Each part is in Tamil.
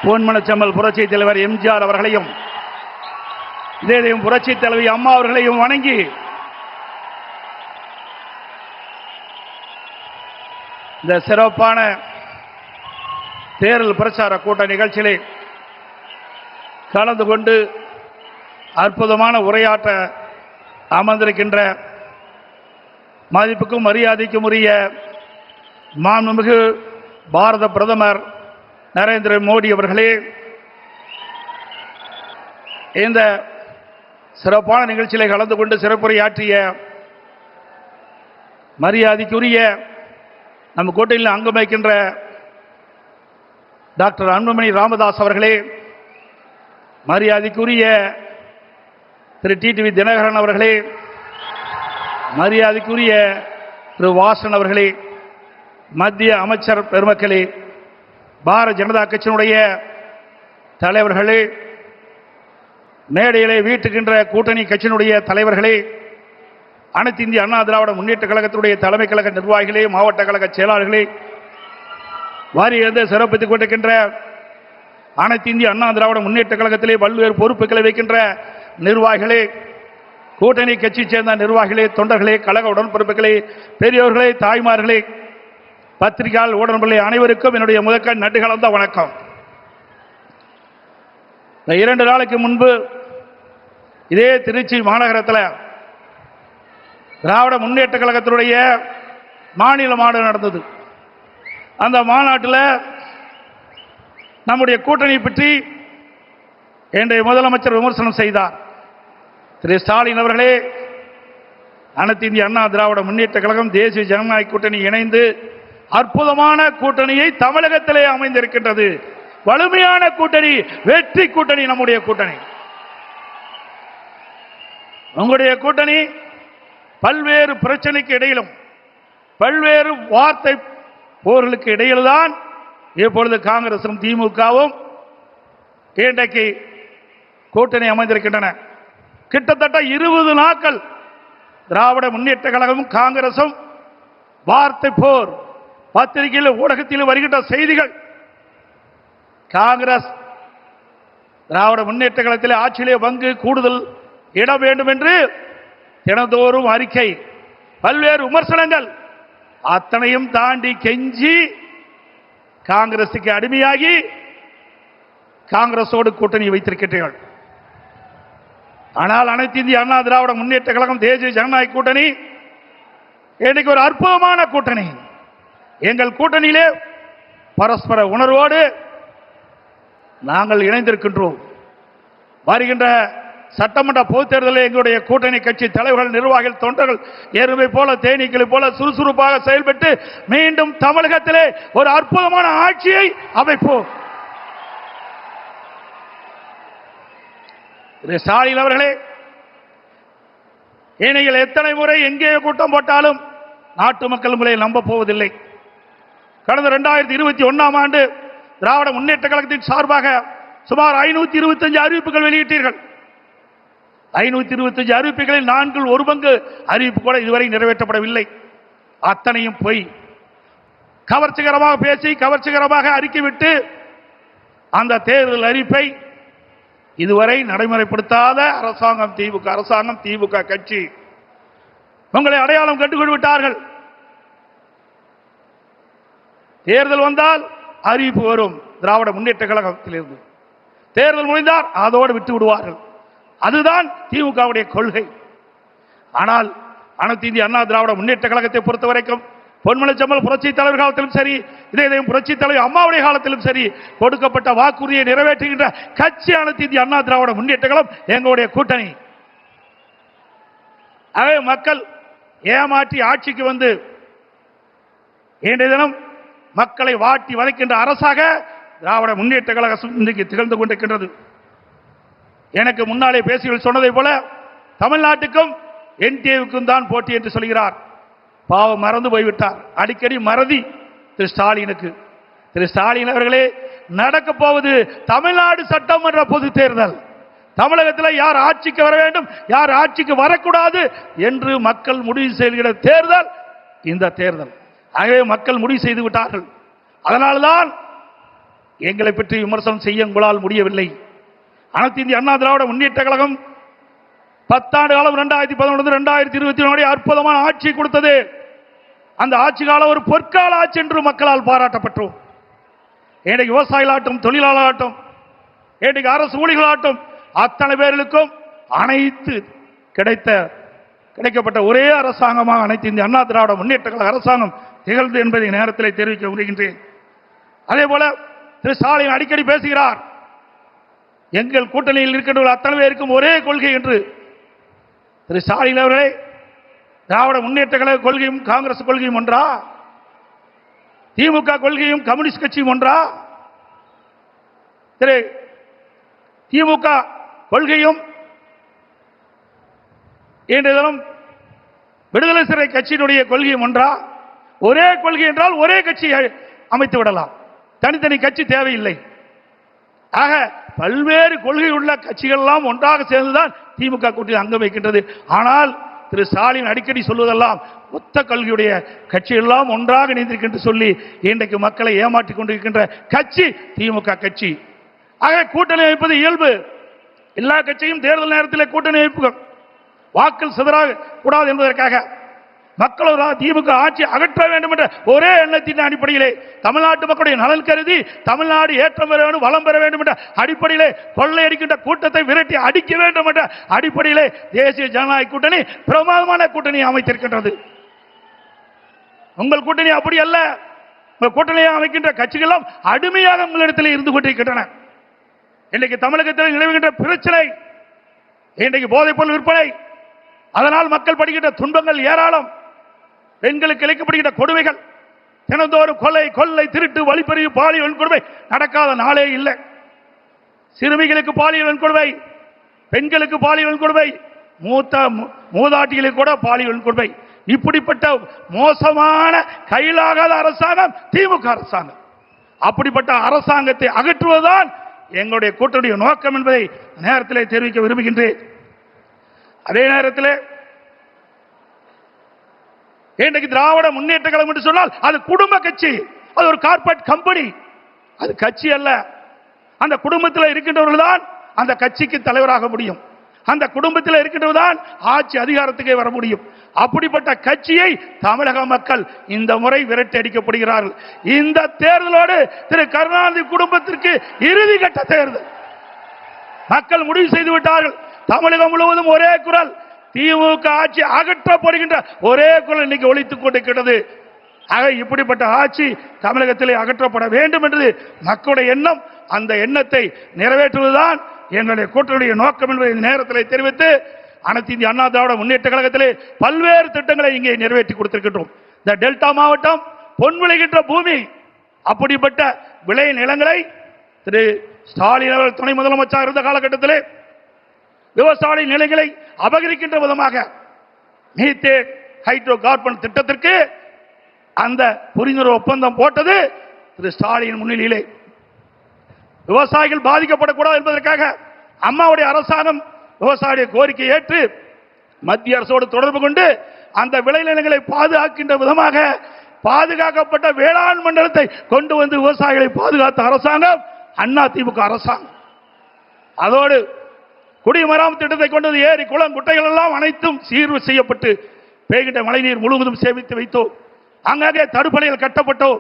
பொன்மனச்செம்மல் புரட்சி தலைவர் எம்ஜிஆர் அவர்களையும் இதேதையும் புரட்சி தலைவி அம்மா அவர்களையும் வணங்கி இந்த சிறப்பான தேர்தல் பிரச்சார கூட்ட நிகழ்ச்சியிலே கலந்து கொண்டு அற்புதமான உரையாற்ற அமர்ந்திருக்கின்ற மதிப்புக்கும் மரியாதைக்கும் உரிய மாண்புமிகு பாரத பிரதமர் நரேந்திர மோடி அவர்களே, இந்த சிறப்பான நிகழ்ச்சியிலே கலந்து கொண்டு சிறப்புரையாற்றிய மரியாதைக்குரிய நம்ம கூட்டணியில் அங்கம் வகிக்கின்ற டாக்டர் அன்புமணி ராமதாஸ் அவர்களே, மரியாதைக்குரிய திரு டிடிவி தினகரன் அவர்களே, மரியாதைக்குரிய திரு வாசன் அவர்களே, மத்திய அமைச்சர் பெருமக்களே, பாரதிய ஜனதா கட்சியினுடைய தலைவர்களே, மேடையிலே வீட்டுகின்ற கூட்டணி கட்சியினுடைய தலைவர்களே, அனைத்து இந்திய அண்ணா திராவிட முன்னேற்ற கழகத்தினுடைய தலைமை கழக நிர்வாகிகளே, மாவட்ட கழக செயலாளர்களே, வாரியிலிருந்து சிறப்பித்துக் கொண்டிருக்கின்ற அனைத்து இந்திய அண்ணா திராவிட முன்னேற்ற கழகத்திலே பல்வேறு பொறுப்புகளை வைக்கின்ற நிர்வாகிகளே, கூட்டணி கட்சி சேர்ந்த நிர்வாகிகளே, தொண்டர்களே, கழக உடன்பிறப்புகளே, பெரியோர்களே, தாய்மார்களே, பத்திரிகையாளர் ஊடகங்களே, அனைவருக்கும் என்னுடைய முதற்கண் நன்றி கலந்த வணக்கம். 2 நாளைக்கு முன்பு இதே திருச்சி மாநகரத்தில் திராவிட முன்னேற்ற கழகத்தினுடைய மாநில மாநாடு நடந்தது. அந்த மாநாட்டில் நம்முடைய கூட்டணி பற்றி இன்றைய முதலமைச்சர் விமர்சனம் செய்தார். திரு ஸ்டாலின் அவர்களே, அனைத்து இந்திய அண்ணா திராவிட முன்னேற்ற கழகம் தேசிய ஜனநாயக கூட்டணி இணைந்து அற்புதமான கூட்டணியை தமிழகத்திலே அமைந்திருக்கின்றது. வலிமையான கூட்டணி, வெற்றி கூட்டணி நம்முடைய கூட்டணி. உங்களுடைய கூட்டணி பல்வேறு பிரச்சனைக்கு இடையிலும் பல்வேறு வார்த்தை போர்களுக்கு இடையில்தான் இப்பொழுது காங்கிரசும் திமுகவும் இன்றைக்கு கூட்டணி அமைந்திருக்கின்றன. கிட்டத்தட்ட 20 நாட்கள் திராவிட முன்னேற்ற கழகமும் காங்கிரசும் வார்த்தை போர். பத்திரிகையில் ஊடகத்தில் வருகின்ற செய்திகள், காங்கிரஸ் திராவிட முன்னேற்ற கழகத்தில் ஆட்சியிலே பங்கு கூடுதல் இட வேண்டும் என்று தினந்தோறும் அறிக்கை, பல்வேறு விமர்சனங்கள், அத்தனையும் தாண்டி கெஞ்சி காங்கிரசுக்கு அடிமையாகி காங்கிரசோடு கூட்டணி வைத்திருக்கிறீர்கள். ஆனால் அனைத்து இந்திய அண்ணா திராவிட முன்னேற்ற கழகம் தேசிய ஜனநாயக கூட்டணி இன்னைக்கு ஒரு அற்புதமான கூட்டணி. எங்கள் கூட்டணியிலே பரஸ்பர உணர்வோடு நாங்கள் இணைந்திருக்கின்றோம். வருகின்ற சட்டமன்ற பொதுத் தேர்தலில் எங்களுடைய கூட்டணி கட்சி தலைவர்கள், நிர்வாகிகள், தொண்டர்கள் எருமை போல தேனீக்களை போல சுறுசுறுப்பாக செயல்பட்டு மீண்டும் தமிழகத்திலே ஒரு அற்புதமான ஆட்சியை அமைப்போம். ஸ்டாலின் அவர்களே, நீங்கள் எத்தனை முறை எங்கே கூட்டம் போட்டாலும் நாட்டு மக்கள் உங்களை நம்ப போவதில்லை. கடந்த 2021ஆம் ஆண்டு திராவிட முன்னேற்ற கழகத்தின் சார்பாக சுமார் 525 அறிவிப்புகள் வெளியிட்டீர்கள். 525 அறிவிப்புகளில் 1/4 அறிவிப்பு கூட இதுவரை நிறைவேற்றப்படவில்லை. அத்தனையும் போய் கவர்ச்சிகரமாக பேசி கவர்ச்சிகரமாக அறிக்கை விட்டு அந்த தேர்தல் அறிவிப்பை இதுவரை நடைமுறைப்படுத்தாத அரசாங்கம் திமுக கட்சி உங்களை அடையாளம் கண்டுகொண்டு விட்டார்கள். தேர்தல் வந்தால் அறிவிப்பு வரும் திராவிட முன்னேற்ற கழகத்திலிருந்து, தேர்தல் முடிந்தால் அதோடு விட்டு விடுவார்கள். அதுதான் திமுகவுடைய கொள்கை. ஆனால் அனைத்து இந்திய அண்ணா திராவிட முன்னேற்ற கழகத்தை பொறுத்தவரைக்கும் பொன்மனச்செம்மல் புரட்சி தலைவர் காலத்திலும் சரி, இதயம் புரட்சி தலைவர் அம்மாவுடைய காலத்திலும் சரி, கொடுக்கப்பட்ட வாக்குறுதியை நிறைவேற்றுகின்ற கட்சி அனைத்து இந்திய அண்ணா திராவிட முன்னேற்ற கழகம் எங்களுடைய கூட்டணி. ஆகவே மக்கள் ஏமாற்றி ஆட்சிக்கு வந்து இன்றைய தினம் மக்களை வாட்டி வதைக்கின்ற அரசாக திராவிட முன்னேற்ற கழகம் இன்றைக்கு திகழ்ந்து கொண்டிருக்கின்றது. எனக்கு முன்னாலே பேசிகள் சொன்னதை போல தமிழ்நாட்டுக்கும் என்டிஏவுக்கும் தான் போட்டி என்று சொல்கிறார். பாவம், மறந்து போய்விட்டார். அடிக்கடி மறதி திரு ஸ்டாலினுக்கு. திரு ஸ்டாலின் அவர்களே, நடக்க போவது தமிழ்நாடு சட்டமன்ற பொது தேர்தல். தமிழகத்தில் யார் ஆட்சிக்கு வர வேண்டும், யார் ஆட்சிக்கு வரக்கூடாது என்று மக்கள் முடிவு செய்கிற தேர்தல் இந்த தேர்தல். ஆகவே மக்கள் முடிவு செய்து விட்டார்கள். அதனால்தான் எங்களை பற்றி விமர்சனம் செய்ய உங்களால் முடியவில்லை. அனைத்து இந்திய அண்ணா திராவிட முன்னேற்ற கழகம் 10 ஆண்டு காலம் 2011 2024 அற்புதமான ஆட்சி கொடுத்தது. அந்த ஆட்சி காலம் ஒரு பொற்கால ஆட்சி என்று மக்களால் பாராட்டப்பட்டோம். இன்றைக்கு விவசாயிகளாட்டும், தொழிலாளர்களாட்டும், இன்றைக்கு அரசு ஊழியர்களாட்டும் அத்தனை பேர்களுக்கும் அனைத்து கிடைக்கப்பட்ட ஒரே அரசாங்கமாக அனைத்து இந்திய அண்ணா திராவிட முன்னேற்ற கழக அரசாங்கம் திகழ்ந்து என்பதை நேரத்தில் தெரிவிக்க விரும்புகின்றேன். அதே போல திரு ஸ்டாலின் அடிக்கடி பேசுகிறார், எங்கள் கூட்டணியில் இருக்கின்ற அத்தனை பேருக்கும் ஒரே கொள்கை என்று. திரு ஸ்டாலின் அவர்களே, திராவிட முன்னேற்ற கழக கொள்கையும் காங்கிரஸ் கொள்கையும் ஒன்றா? திமுக கொள்கையும் கம்யூனிஸ்ட் கட்சியும் ஒன்றா? திரு திமுக கொள்கையும் இன்றைய தினம் விடுதலை சிறை கட்சியினுடைய கொள்கையும் ஒன்றா? ஒரே கொள்கை என்றால் ஒரே கட்சி அமைத்து விடலாம், தனித்தனி கட்சி தேவையில்லை. ஆக பல்வேறு கொள்கை உள்ள கட்சிகள் எல்லாம் ஒன்றாக சேர்ந்துதான் திமுக கூட்டணி அங்கம் வைக்கின்றது. ஆனால் திரு ஸ்டாலின் அடிக்கடி சொல்வதெல்லாம் ஒத்த கொள்கையுடைய கட்சி எல்லாம் ஒன்றாக இணைந்திருக்கின்ற சொல்லி இன்றைக்கு மக்களை ஏமாற்றிக் கொண்டிருக்கின்ற கட்சி திமுக கட்சி. ஆக கூட்டணி அமைப்பது இயல்பு. எல்லா கட்சியும் தேர்தல் நேரத்தில் கூட்டணி அமைப்புகள் வாக்கள் சிதறாக கூடாது என்பதற்காக மக்கள் திமுக ஆட்சி அகற்ற வேண்டும் என்ற ஒரே எண்ணத்தின் அடிப்படையிலே, தமிழ்நாட்டு மக்களுடைய நலன் கருதி தமிழ்நாடு ஏற்றம் பெற வேண்டும், வளம் பெற வேண்டும் என்ற அடிப்படையிலே, கொள்ளையடிக்கின்ற கூட்டத்தை விரட்டி அடிக்க வேண்டும் என்ற அடிப்படையிலே தேசிய ஜனநாயக கூட்டணி பிரமாதமான கூட்டணி அமைத்திருக்கின்றது. உங்கள் கூட்டணி அப்படி அல்ல. உங்கள் கூட்டணியை அமைக்கின்ற கட்சிகளும் அடிமையாக உங்களிடத்தில் இருந்து கொண்டிருக்கின்றன. இன்றைக்கு தமிழகத்தில் நிலவுகின்ற பிரச்சனை, இன்றைக்கு போதைப் பொருள் விற்பனை, அதனால் மக்கள் படுகின்ற துன்பங்கள் ஏராளம். பெண்களுக்கு இழைக்கப்படுகின்ற கொடுமைகள், தினந்தோறும் கொலை, கொள்ளை, திருட்டு, வழிப்பறிவு, பாலியல் வன்கொடுமை நடக்காத நாளே இல்லை. சிறுமிகளுக்கு பாலியல் வன்கொடுமை, பெண்களுக்கு பாலியல் வன்கொடுமை, மூதாட்டிகளுக்கு கூட பாலியல் வன்கொடுமை. இப்படிப்பட்ட மோசமான கையிலாகாத அரசாங்கம் திமுக அரசாங்கம். அப்படிப்பட்ட அரசாங்கத்தை அகற்றுவதுதான் எங்களுடைய கூட்டணிய நோக்கம் என்பதை நேரத்தில் தெரிவிக்க விரும்புகின்றேன். அதே நேரத்தில் இன்றைக்கு திராவிட முன்னேற்ற கழகம் என்று சொன்னால் அது குடும்ப கட்சி, அது ஒரு கார்ப்பரேட் கம்பெனி, அது கட்சி அல்ல. அந்த குடும்பத்தில் இருக்கின்றவர்கள் தான் அந்த கட்சிக்கு தலைவராக முடியும், அந்த குடும்பத்தில் இருக்கின்றவர் தான் ஆட்சி அதிகாரத்துக்கே வர முடியும். அப்படிப்பட்ட கட்சியை தமிழக மக்கள் இந்த முறை விரட்டி அடிக்கப்படுகிறார்கள். இந்த தேர்தலோடு திரு கருணாநிதி குடும்பத்திற்கு இறுதி கட்ட தேர்தல் மக்கள் முடிவு செய்து விட்டார்கள். தமிழகம் முழுவதும் ஒரே குரல், திமுக ஆட்சி அகற்றப்படுகின்ற ஒரே குரல் இன்னைக்கு ஒலித்துக் கொண்டிருக்கிறது. ஆக இப்படிப்பட்ட ஆட்சி தமிழகத்திலே அகற்றப்பட வேண்டும் என்று மக்களுடைய எண்ணம். அந்த எண்ணத்தை நிறைவேற்றுவதுதான் எங்களுடைய கூட்டணியுடைய நோக்கம் என்பதை இந்த நேரத்தில் தெரிவித்து, அனைத்து இந்திய அண்ணா திராவிட முன்னேற்ற கழகத்திலே பல்வேறு திட்டங்களை இங்கே நிறைவேற்றி கொடுத்திருக்கின்றோம். இந்த டெல்டா மாவட்டம் பொன் விளைகின்ற பூமி, அப்படிப்பட்ட விளை நிலங்களை திரு ஸ்டாலின் அவர்கள் துணை முதலமைச்சர் இருந்த காலகட்டத்திலே விவசாய நிலைகளை அபகரிக்கின்ற விதமாக மீத்தேன் ஹைட்ரோ கார்பன் திட்டத்திற்கு அந்த புரிந்துணர்வு ஒப்பந்தம் போட்டது திரு ஸ்டாலின் முன்னிலையிலே. விவசாயிகள் பாதிக்கப்படக்கூடாது என்பதற்காக அம்மாவுடைய அரசாங்கம் விவசாய கோரிக்கை ஏற்று மத்திய அரசோடு தொடர்பு கொண்டு அந்த விளைநிலங்களை பாதுகாக்கின்ற விதமாக பாதுகாக்கப்பட்ட வேளாண் மண்டலத்தை கொண்டு வந்து விவசாயிகளை பாதுகாத்த அரசாங்கம் அண்ணா திமுக அரசாங்கம். அதோடு குடிமராமத்து திட்டத்தை கொண்டது ஏரி, குளம், குட்டைகள் எல்லாம் அனைத்தும் சீர்வு செய்யப்பட்டு பெய்கின்ற மழைநீர் முழுவதும் சேமித்து வைத்தோம். அங்கே தடுப்பணைகள் கட்டப்பட்டோம்.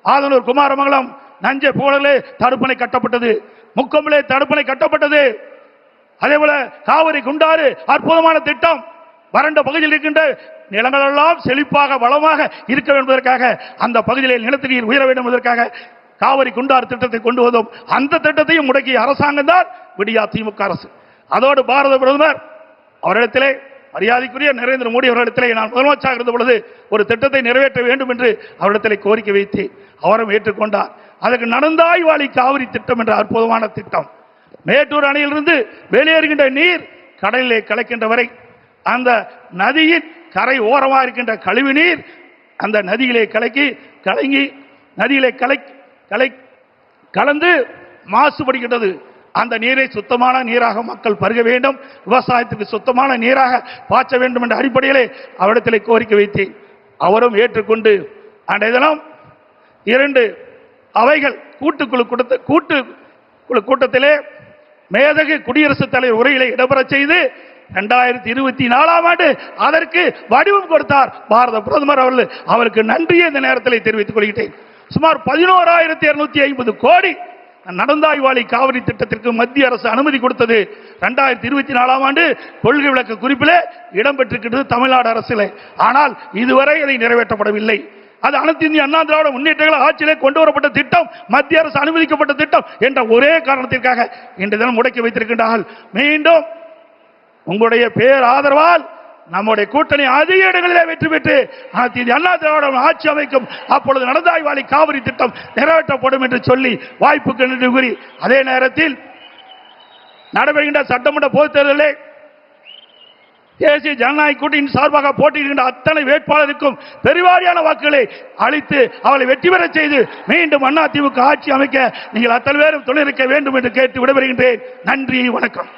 ஆதனூர், குமாரமங்கலம், நஞ்சை போலே தடுப்பணை கட்டப்பட்டது, முக்கம்பிலே தடுப்பணை கட்டப்பட்டது. அதே போல காவிரி குண்டாறு அற்புதமான திட்டம். வறண்ட பகுதியில் இருக்கின்ற நிலங்கள் எல்லாம் செழிப்பாக வளமாக இருக்க என்பதற்காக, அந்த பகுதியில் நிலத்தடி நீர் உயர வேண்டும் என்பதற்காக காவிரி குண்டாறு திட்டத்தை கொண்டு வந்தோம். அந்த திட்டத்தையும் முடக்கிய அரசாங்கம் தான் விடியா திமுக அரசு. அதோடு பாரத பிரதமர் அவரிடத்திலே, மரியாதைக்குரிய நரேந்திர மோடி அவரிடத்திலே நான் முதலமைச்சராக இருந்த பொழுது ஒரு திட்டத்தை நிறைவேற்ற வேண்டும் என்று அவரிடத்திலே கோரிக்கை வைத்து அவரும் ஏற்றுக்கொண்டார். அதற்கு நடந்தாய் வாழி காவிரி திட்டம் என்ற அற்புதமான திட்டம். மேட்டூர் அணையிலிருந்து வெளியேறுகின்ற நீர் கடலிலே கலக்கின்ற வரை அந்த நதியின் கரை ஓரமாக இருக்கின்ற கழிவு நீர் அந்த நதியிலே கலந்து மாசுபடுகின்றது. அந்த நீரை சுத்தமான நீராக மக்கள் பருக வேண்டும், விவசாயத்துக்கு சுத்தமான நீராக பாய்ச்ச வேண்டும் என்ற அடிப்படையிலே அவரிடத்தில் கோரிக்கை வைத்தேன். அவரும் ஏற்றுக்கொண்டு அன்றைய தினம் 2 அவைகள் கூட்டத்திலே மேதகு குடியரசுத் தலைவர் உரையிலே இடம்பெறச் செய்து 2024ஆம் ஆண்டு அதற்கு வடிவம் கொடுத்தார் பாரத பிரதமர் அவர்கள். அவருக்கு நன்றியை இந்த நேரத்தில் தெரிவித்துக் கொள்கிறேன். சுமார் 11,250 கோடி நடந்தாய்வாளி காவிரி திட்டத்திற்கு மத்திய அரசு அனுமதி கொடுத்தது 2024ஆம் ஆண்டு கொள்கை விளக்க குறிப்பிலே இடம்பெற்றிருக்கிறது தமிழ்நாடு அரசிலே. ஆனால் இதுவரை அதை நிறைவேற்றப்படவில்லை. அது அனைத்து இந்திய அண்ணா திராவிட முன்னேற்ற ஆட்சியிலே கொண்டு வரப்பட்ட திட்டம், மத்திய அரசு அனுமதிக்கப்பட்ட திட்டம் என்ற ஒரே காரணத்திற்காக இன்று தினம் முடக்கி வைத்திருக்கின்றார்கள். மீண்டும் உங்களுடைய பேர் ஆதரவால் நம்முடைய கூட்டணி அதிக இடங்களிலே வெற்றி பெற்று அனைத்து இந்திய அண்ணா திராவிட ஆட்சி அமைக்கும். அப்பொழுது நடந்தாய்வாளி காவிரி திட்டம் நிறைவேற்றப்படும் என்று சொல்லி வாய்ப்புக்கு நன்றி கூறி, அதே நேரத்தில் நடைபெறுகின்ற சட்டமன்ற பொதுத் தேர்தலிலே தேசிய ஜனநாயக கூட்டணியின் சார்பாக போட்டியிடுகின்ற அத்தனை வேட்பாளருக்கும் பெருவாரியான வாக்குகளை அளித்து அவளை வெற்றி பெற செய்து மீண்டும் அதிமுக ஆட்சி அமைக்க நீங்கள் அத்தனை பேரும் துணை இருக்க வேண்டும் என்று கேட்டு விடைபெறுகின்றேன். நன்றி, வணக்கம்.